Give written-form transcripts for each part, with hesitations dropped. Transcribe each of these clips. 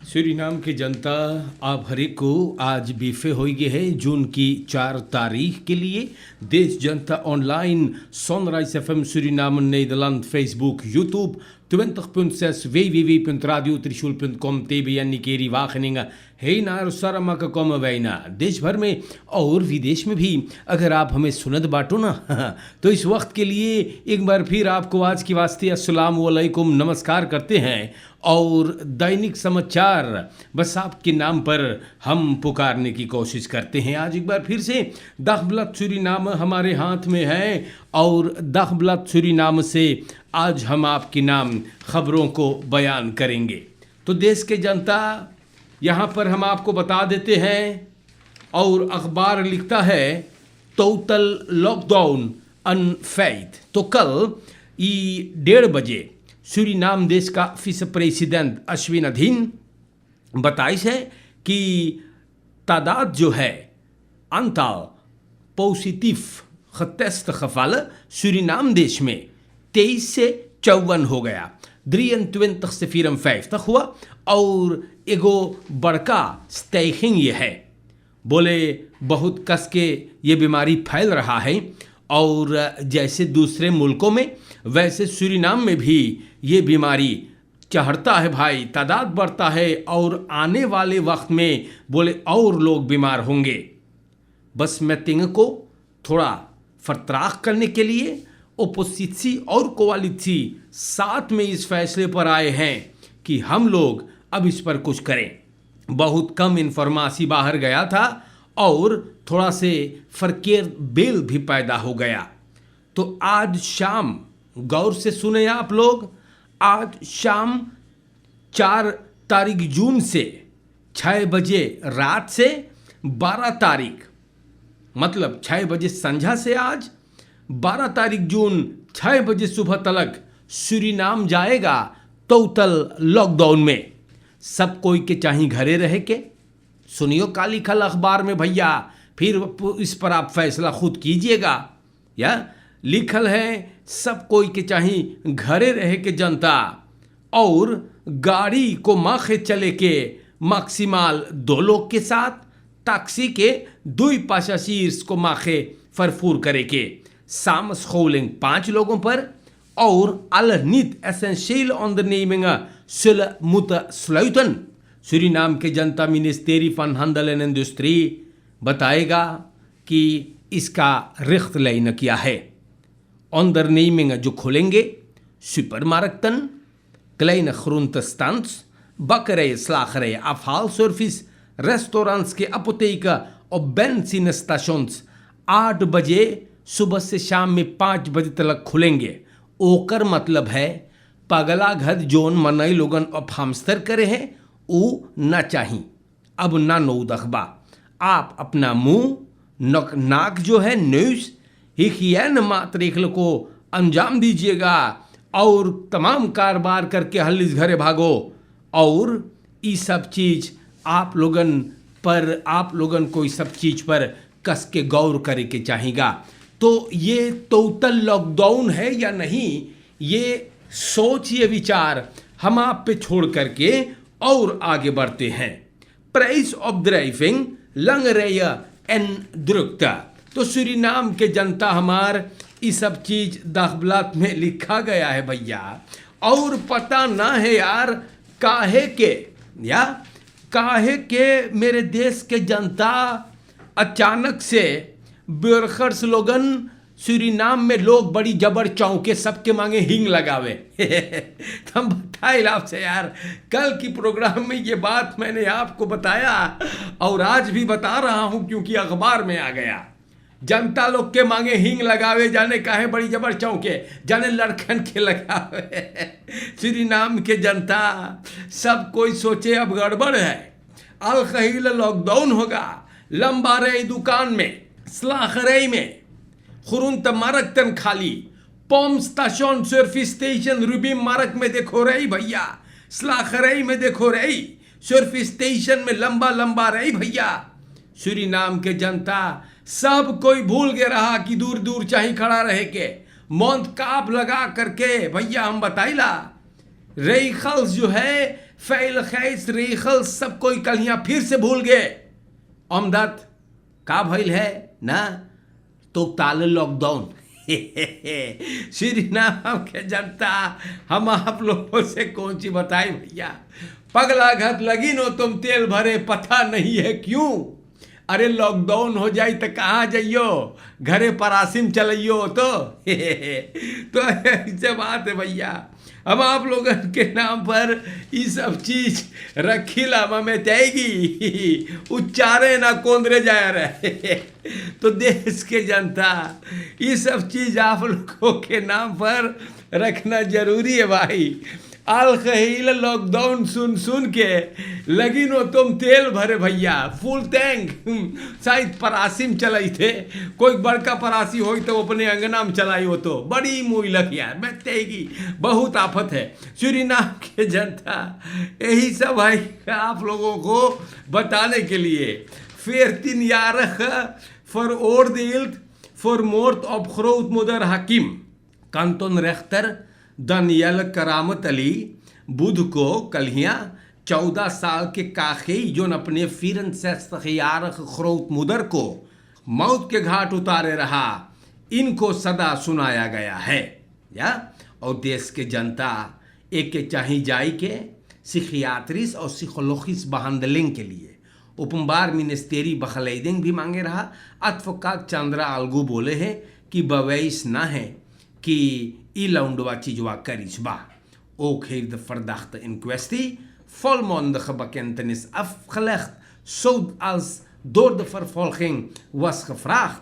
Suriname की जनता आप हरेक को आज बीफे हो गए है जून की 4 तारीख के लिए देश जनता online Sunrise FM Suriname Nederland Facebook YouTube 20.6 www.radiotrishul.com TBN Nikeri Wageningen हे नार सारा कम वैना देश भर में और विदेश में भी अगर आप हमें सुनत बाटो ना तो इस वक्त के लिए एक बार फिर आपको आज की वास्ते अस्सलाम वालेकुम नमस्कार करते हैं और दैनिक समाचार बस आपके नाम पर हम पुकारने की कोशिश करते हैं। आज एक बार फिर से दखबलत सूरीनाम हमारे हाथ में है और दखबलत सूरीनाम से आज हम आपके नाम खबरों को बयान करेंगे। तो देश के जनता यहाँ पर हम आपको बता देते हैं और अखबार लिखता है टोटल लॉकडाउन अनफेथ। तो कल 1:30 बजे सूरीनाम देश का विस प्रेसिडेंट अश्विन अधीन बताइश है कि तादाद जो है Antal positive geteste gevallen Suriname देश में 23 से 54 हो गया, 23 से 54 हुआ और एगो बड़का स्टेकिंग ये है। बोले बहुत कस के ये बीमारी फैल रहा है और जैसे दूसरे मुल्कों में वैसे सूरीनाम में भी ये बीमारी चढ़ता है भाई, तादाद बढ़ता है और आने वाले वक्त में बोले और लोग बीमार होंगे। बस मैं तिंग को थोड़ा फरत्राख करने के लिए ओपोजिसी और कोवालिसी साथ में इस फैसले पर आए हैं कि हम लोग अब इस पर कुछ करें। बहुत कम इन्फॉर्मेशन बाहर गया था और थोड़ा से फरकेर बेल भी पैदा हो गया। तो आज शाम गौर से सुने आप लोग, आज शाम 4 तारीख जून से 6 बजे रात से 12 तारीख मतलब 6 बजे संझा से आज 12 तारीख जून 6 बजे सुबह तक सूरीनाम जाएगा टोटल लॉकडाउन में। सब कोई के चाहे घरे रह के सुनियो का लिखल अखबार में भैया, फिर इस पर आप फैसला खुद कीजिएगा। या लिखल है सब कोई के चाहे घरे रह के जनता और गाड़ी को माखे चले के मैक्सिमल 2 लोग के साथ, टैक्सी के 2 पैसेंजर्स को माखे फरफूर करे के, सामस खोलिंग 5 लोगों पर और alle niet essentiële ondernemingen zullen moeten sluiten। Suriname के जनता ministry van Handel en Industrie बताएगा कि इसका रिख्त लेना क्या है। ondernemingen जो खुलेंगे सुपरमार्कten, kleine groentestands, bakkerijen, slagerijen, afhaalservice, restaurants के apotheken और benzinestations 8 बजे सुबह से शाम में 5 बजे तक खुलेंगे। ओकर मतलब है पगला घर जोन मनई लोगन और फामस्तर करे हैं वो न चाहिए। अब ना नो दखबा आप अपना मुंह नाक जो है न्यूज हिखियन मात्र को अंजाम दीजिएगा और तमाम कारोबार करके हल्लिस घरे भागो। और ये सब चीज आप लोगन को इस सब चीज पर कस के गौर करे के चाहेगा। तो ये टोटल लॉकडाउन है या नहीं, ये सोच ये विचार हम आप पे छोड़ करके और आगे बढ़ते हैं। प्राइस ऑफ ड्राइविंग लंग रेया एन द्रुकता। तो सूरीनाम के जनता हमार ये सब चीज दखबलात में लिखा गया है भैया, और पता ना है यार काहे के मेरे देश के जनता अचानक से ब्यूरोक्रेट्स लोगन सूरीनाम में लोग बड़ी जबर चौंके सबके मांगे हिंग लगावे। तो हम बताए आपसे यार, कल की प्रोग्राम में ये बात मैंने आपको बताया और आज भी बता रहा हूं क्योंकि अखबार में आ गया। जनता लोग के मांगे हिंग लगावे, जाने काहे बड़ी जबर चौंके, जाने लड़कन के लगावे। सूरीनाम के जनता सब कोई सोचे अब गड़बड़ है, अल खहील लॉकडाउन होगा। लंबा रही दुकान में, स्लाखरई में, खुरुंत मारक तन खाली, पॉम स्टेशन सर्विस स्टेशन रूबी मारक में देखो रही भैया, स्लाखरई में देखो रही, सर्विस स्टेशन में लंबा रही भैया। सूरीनाम के जनता सब कोई भूल गया रहा कि दूर दूर चाहे खड़ा रहे के, मौत काप लगा करके भैया हम बताइला रेखल्स जो है फैल खैस रेखल सब कोई कलियां फिर से भूल गए। अमदत का भइल है ना तो ताले लॉकडाउन। सुरीनाम के जनता हम आप लोगों से कौन सी बताई भैया, पगला घत लगी नो तुम तेल भरे पता नहीं है क्यों। अरे लॉकडाउन हो जाए तो कहाँ जाइयो, घरे परासिम चलियो तो ऐसे बात है भैया। हम आप लोगों के नाम पर ये सब चीज रखीला में जाएगी, उच्चारे ना कोंदरे जाया रहे। तो देश के जनता ये सब चीज आप लोगों के नाम पर रखना जरूरी है भाई। आल खहील लॉकडाउन सुन सुन के लगी नो तुम तेल भरे भैया, फुल टैंक शायद परासी में चलाई थे। कोई बड़का परासी हो तो अपने अंगना में चलाई हो तो बड़ी मुइलक यार, मैं तेगी बहुत आफत है। सुरीनाम के जनता यही सब भाई आप लोगों को बताने के लिए फिर 3 यारख veroordeeld voor moord op grootmoeder Hakim kantonrechter Daniel Karamat Ali बुध को कलियाँ 14 साल के काखे जोन अपने फिरन से खरोत मुदर को मौत के घाट उतारे रहा, इनको सदा सुनाया गया है या। और देश के जनता एक के चाही जाई के सिखियात्रिस और सिकोलोगिस बहांदलिंग के लिए उपम्बार मिनिस्टेरी बखलैदिंग भी मांगे रहा। अतफकात चंद्रा अलगू बोले हैं कि बवैस ना है कि इलाउंडवा चीजवा करिशबा ook heeft de verdachte in kwestie volmondige bekentenis afgelegd, zoals door de vervolging was gevraagd.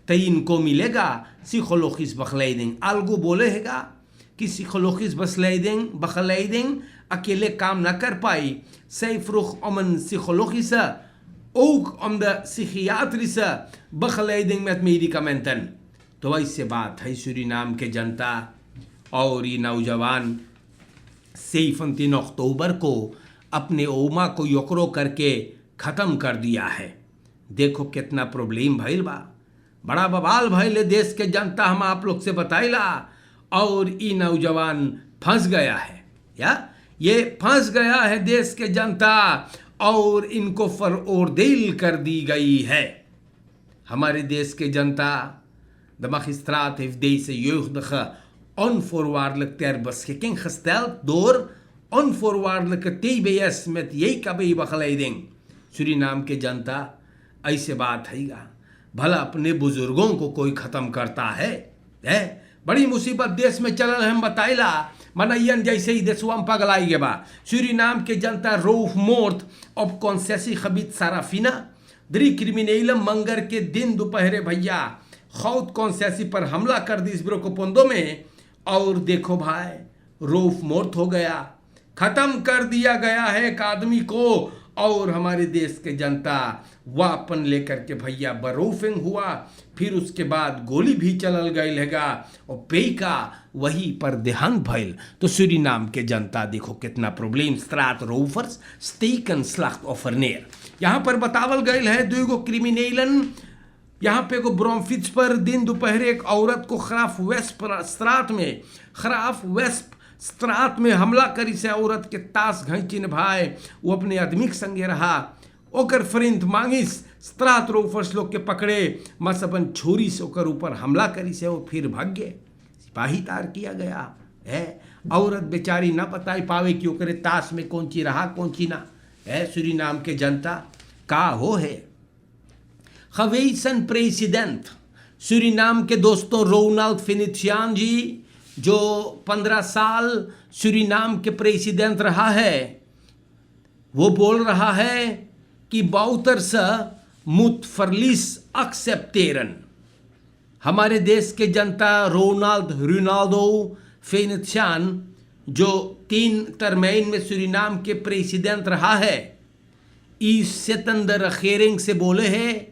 Tain ko milega psychologisch begeleiding. Algo बोलेगा कि psychologisch begeleiding अकेले काम न कर पाई. Zij vroeg om een psychologische, ook om de psychiatrische begeleiding met medicamenten. तो ऐसे बात है सूरीनाम के जनता। और ये नौजवान 3 अक्टूबर को अपने ओमा को योकरो करके ख़त्म कर दिया है। देखो कितना प्रॉब्लम भइल बा, बड़ा बवाल भइल देश के जनता, हम आप लोग से बताइला। और ये नौजवान फंस गया है या ये फंस गया है देश के जनता, और इनको फरोर्देल कर दी गई है। हमारे देश के जनता, de magistraat heeft deze jeugdige onvoorwaardelijk ter beschikking gesteld door onvoorwaardelijke TBS met JKB-begeleiding. Suriname के जनता ऐसे बात हैगा, भला अपने बुजुर्गों को कोई ख़त्म करता है? बड़ी मुसीबत देश में चलल हम बताइला, मनैयन जैसे ही देशवा में पगलाई के बा। सूरीनाम के जनता roofmoord op concessie gebied Sarafina, 3 criminelen मंगर के दिन दोपहरे भैया खौत कॉन्सेसी पर हमला कर दी इस ब्रोकोपोंदो में। और देखो भाई रोफ मोर्ट हो गया, खत्म कर दिया गया है एक आदमी को। और हमारे देश के जनता वापन लेकर के भैया बरोफिंग हुआ, फिर उसके बाद गोली भी चलल गई हैगा और पेई का वही पर देहांत भइल। तो सूरीनाम के जनता देखो कितना प्रॉब्लम। स्ट्राट रोफर्स स्टेकन स्लख्त ऑफरनेर, यहाँ पर बतावल गई है 2 क्रिमिनेलन यहाँ पे को ब्रोमफिच पर दिन दोपहर एक औरत को खराफ वेस्प स्त्रात में हमला करी से औरत के तास घंची भाई वो अपने आदमी के संगे रहा। ओकर फ्रिंत मांगिस स्त्रात रोफर्स लोग के पकड़े, मसबन छोरी से ओकर ऊपर हमला करी से वो फिर भाग गए। सिपाही तार किया गया है। औरत बेचारी ना बताई पावे कि ओकरे तास में कौन ची रहा कौन ची ना है। सूरीनाम के जनता का हो है gewezen president सूरीनाम के दोस्तों रोनाल्ड फिनिशियान जी, जो 15 साल सूरीनाम के प्रेसिडेंट रहा है, वो बोल रहा है कि बाउतर्स मुत फरलिस एक्सेप्टेरन। हमारे देश के जनता रोनाल्डो फिनिशियान जो 3 टर्मेन में सूरीनाम के प्रेसिडेंट रहा है, इस सितंदर खेरिंग से बोले हैं,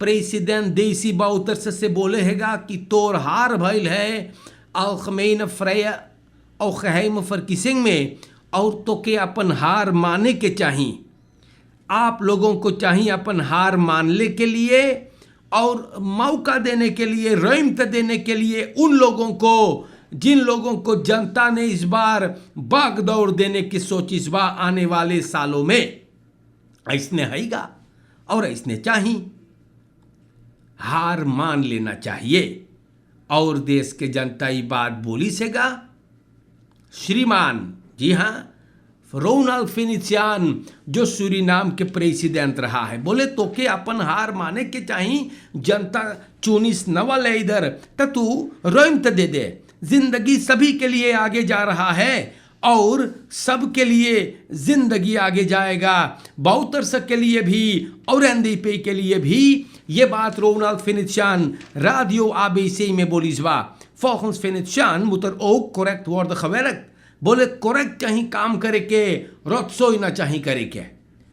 प्रेसिडेंट देसी बाउतर्स से बोले हैगा कि तोर हार भइल है अलखमैन फ्रेया और खहैम फरकिसिंग में, और तो के अपन हार माने के चाहिए। आप लोगों को चाहिए अपन हार मानने के लिए और मौका देने के लिए, रहमत देने के लिए उन लोगों को जिन लोगों को जनता ने इस बार बागदौड़ देने की सोची इस बार आने वाले सालों में, इसने हैगा और इसने चाही हार मान लेना चाहिए। और देश के जनता ये बात बोली सेगा श्रीमान, जी हाँ, रोनाल्ड फिनिशियान जो सूरीनाम के प्रेसिडेंट रहा है, बोले तो के अपन हार माने के चाहिए, जनता चुनिस नवल है इधर, तो तू रोइंत दे दे, जिंदगी सभी के लिए आगे जा रहा है और सबके लिए जिंदगी आगे जाएगा, बाउतरस के लिए भी और एनडीपी के लिए भी। ये बात रोनाल्ड फिनिशियान Radio ABC में बोलीजवा। Volgens Finishan moet er ook correct worden gewerkt, बोले करेक्ट चाहिए काम करे के, रोत्सोई ना चाहिए करे के।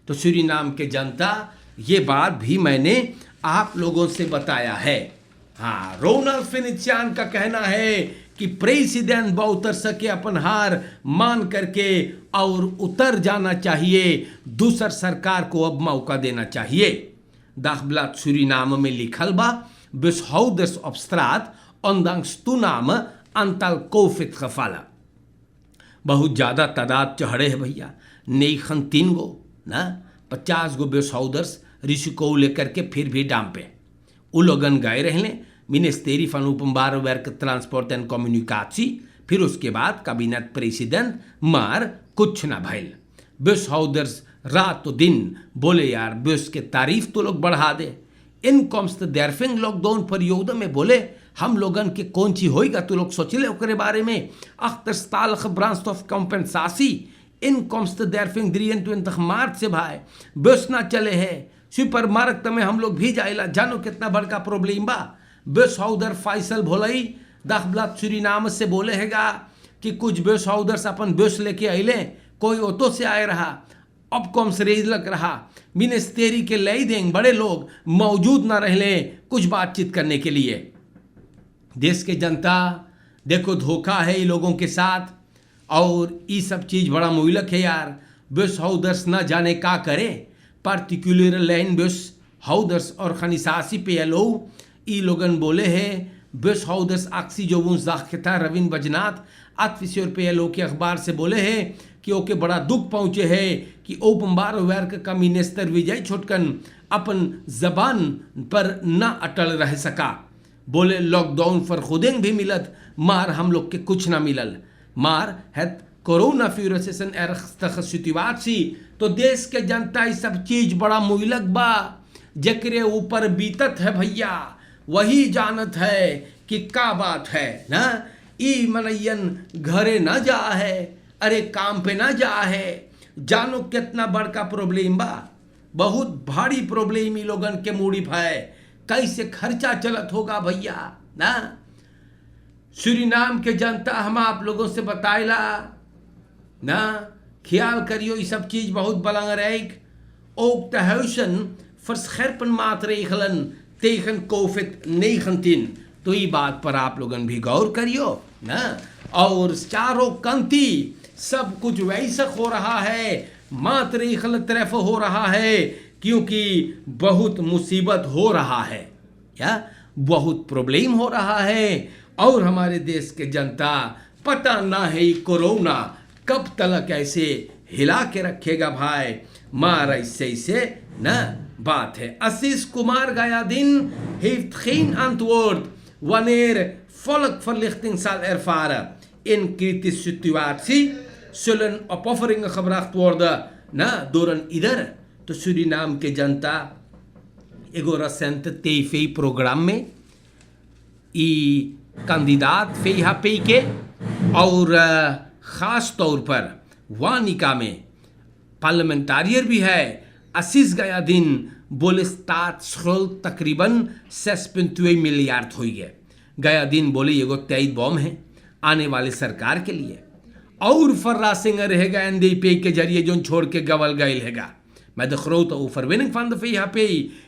तो सूरीनाम के जनता, ये बात भी मैंने आप लोगों से बताया है। हाँ, रोनाल्ड फिनिशियान का कहना है कि प्रेसिडेंट बाउतर सके अपन हार मान करके और उतर जाना चाहिए, दूसर सरकार को अब मौका देना चाहिए। Dagblad Suriname में लिखल बा, behouders op straat ondanks toename aantal COVID gevallen। बहुत ज़्यादा तादाद चढ़े है भैया, 9 गो ना 50 गो बेसहाउदर्स रिसिको लेकर के फिर भी डाम पे उ लोगन गए रहले मिनिस्टेरी van openbare werken transport and कम्युनिकाची। फिर उसके बाद कैबिनेट प्रेसिडेंट, मार कुछ ना भइल। बेसहाउदर्स रात तो दिन बोले यार बस के तारीफ तो लोग बढ़ा दे। इनकम्स देरफिंग लॉकडाउन परियोद में बोले हम लोगन के कौन ची होएगा, तो लोग सोचले ओकरे बारे में। अख्तरस्तालख ब्रांच ऑफ कंपेंसासी इनकम्स देरफिंग 23 मार्च से भाई बस ना चले है। सुपर मार्केट में हम लोग भी जाइला, जानो कितना बड़का प्रॉब्लम बा। बस हाउदर फैसल भोलई दाखब्लात सूरीनाम से बोले हैगा कि कुछ बस हाउदर्स अपन बस लेके आइले, कोई ऑटो से आए रहा, अब कम से रेज लग रहा, मिनिस्टेरी के ले देंगे, बड़े लोग मौजूद ना रहले कुछ बातचीत करने के लिए। देश के जनता देखो धोखा है इन लोगों के साथ, और ये सब चीज़ बड़ा मुहलक है यार। बस हाउदर्स ना जाने का करे, पार्टिकुलर लाइन बस हाउदर्स और खनिसासी पे लो ई लोगन बोले है। बस हाउदर्स आक्सी जो जाखता रविन बजनाथ आत्विश्वर पे लो के अखबार से बोले है कि ओके बड़ा दुख पहुँचे है कि ओपम्बार वर्क का मिनिस्टर विजय छोटकन अपन जबान पर न अटल रह सका। बोले लॉकडाउन पर खुदें भी मिलत, मार हम लोग के कुछ ना मिलल, मार है कोरोना फ्यूरसेसन एरखसी। तो देश के जनता ये सब चीज बड़ा मुहलक बा, जकरे ऊपर बीतत है भैया वही जानत है कि का बात है ना। ई मनयन घरे ना जा है, अरे काम पे ना जा है, जानो कितना बड़का प्रॉब्लम बा, बहुत भारी प्रॉब्लम ई लोगन के मूडी है। कैसे खर्चा चलत होगा भैया ना। सूरीनाम के जनता हम आप लोगों से बताइला ना, ख्याल करियो ये सब चीज बहुत belangrijk। ook de huizen verscherpen maatregelen tegen COVID-19। तो ये बात पर आप लोगन भी गौर करियो ना। और चारों कंती सब कुछ वैसा हो रहा है, मातरेखल तरफ हो रहा है, क्योंकि बहुत मुसीबत हो रहा है, क्या बहुत प्रॉब्लम हो रहा है। और हमारे देश के जनता पता ना है कोरोना कब तक ऐसे हिला के रखेगा भाई, मार ऐसे ना बात है। Ashish Kumar Gayadin heeft geen antwoord wanneer volkverlichting zal ervaren. In kritische situatie zullen opofferingen gebracht worden ना door een ieder। तो सूरीनाम के जनता एगो recent TV प्रोग्राम में ई कैंडिडेट फेहा पे के और ख़ास तौर पर वानिका में पार्लियामेंटारियर भी है आशीष Gayadin बोले staatsschuld तकरीबन 6.2 मिलियर्ड हुई है। Gayadin बोले ये तैद बॉम है आने वाले सरकार के लिए, और फर्रा सिंह रहेगा एनडीपी के जरिए जो छोड़ के गवल गए हैगा। Met de grote overwinning van de VHP,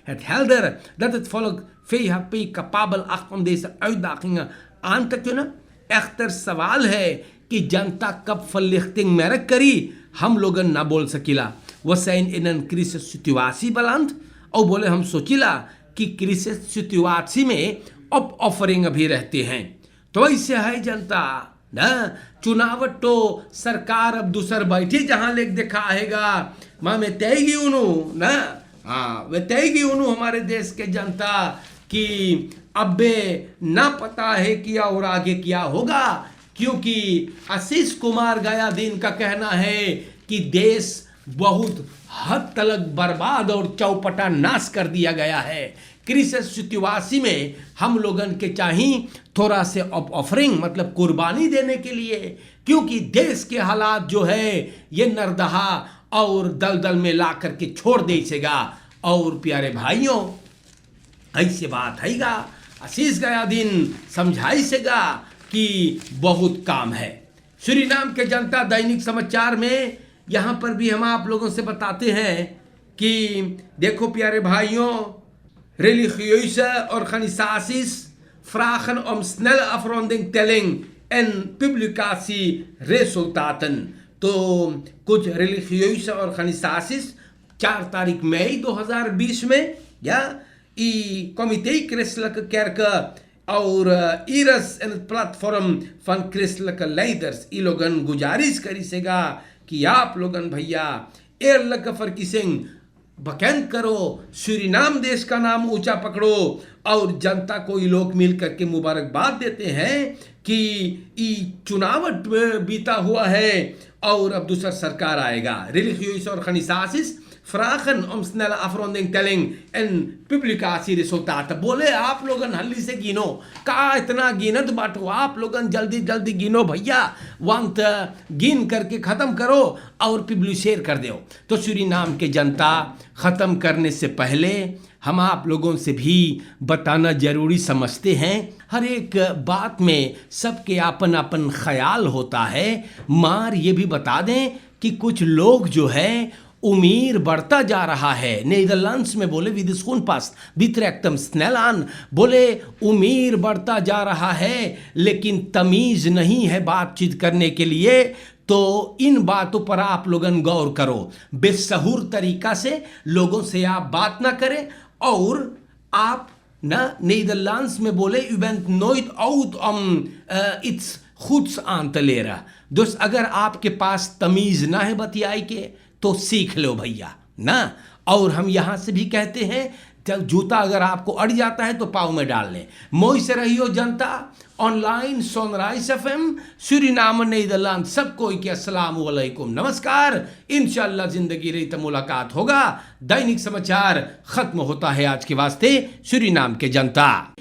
het helder dat het volk VHP capabel acht om deze uitdagingen aan te kunnen। echter सवाल है कि जनता कब verlichting merk करी, हम लोगन ना बोल सकिला। वो सैन इन een crisis situatie beland, और बोले हम सोचिला कि क्रिसिस सिचुएशन में opofferingen भी रहते हैं। तो ऐसे है जनता ना। चुनावट तो सरकार अब दूसर बैठी जहां लेक देखा आएगा माँ में तयगी उनु ना। हाँ वे तयगी उनु हमारे देश के जनता कि अबे ना पता है क्या और आगे क्या होगा, क्योंकि आशीष कुमार गयादीन का कहना है कि देश बहुत हद तक बर्बाद और चौपटा नाश कर दिया गया है। क्रिसमस चतुर्दशी में हम लोगन के चाहिए थोड़ा से ऑफरिंग मतलब कुर्बानी देने के लिए, क्योंकि देश के हालात जो है ये नरदहा और दलदल में ला करके छोड़ देगा। और प्यारे भाइयों ऐसे बात हैगा आशीष गयादीन समझाई सेगा कि बहुत काम है। सूरीनाम के जनता दैनिक समाचार में यहाँ पर भी हम आप लोगों से बताते हैं कि देखो प्यारे भाइयों, religieuze organisaties vragen om snelle afrondingtelling en publicatieresultaten। तो कुछ religieuze organisaties 4 तारीख मई 2020 में या Comité Christelijke Kerken और Iris en het platform van christelijke leiders ई लोगन गुजारिश करी सेगा कि आप लोगन भैया eerlijke verkiezing बकैन करो, सूरीनाम देश का नाम ऊंचा पकड़ो और जनता को ये लोग मिल करके मुबारकबाद देते हैं कि ये चुनावट बीता हुआ है और अब दूसरा सरकार आएगा। religieuze organisaties vragen om snelle afrondingtelling en publicatieresultaten। बोले आप लोगन हल्ली से गिनो, का इतना गिनत बांटो, आप लोगन जल्दी जल्दी गिनो भैया, वंत गिन करके ख़त्म करो और पब्लिशेर कर दो। तो सूरीनाम के जनता ख़त्म करने से पहले हम आप लोगों से भी बताना जरूरी समझते हैं, हर एक बात में सबके अपन अपन ख्याल होता है। मार ये भी बता दें कि कुछ लोग जो है उमीर बढ़ता जा रहा है। नीदरलैंड्स में बोले विदिस्कुन पास वित्रैक्तम स्नेलान, बोले उमीर बढ़ता जा रहा है लेकिन तमीज़ नहीं है बातचीत करने के लिए। तो इन बातों पर आप लोगन गौर करो, बेसहूर तरीका से लोगों से आप बात ना करें। और आप ना नीदरलैंड्स में बोले u bent nooit oud om iets goeds aan te leren। दोस्त अगर आपके पास तमीज़ ना है बतियाई के तो सीख लो भैया ना। और हम यहाँ से भी कहते हैं जब जूता अगर आपको अड़ जाता है तो पाँव में डाल लें। मोई से रहियो जनता online Sunrise FM Suriname Netherland सबको के अस्सलाम वालेकुम नमस्कार। इंशाअल्लाह जिंदगी रही तो मुलाकात होगा। दैनिक समाचार खत्म होता है आज के वास्ते। सूरीनाम के जनता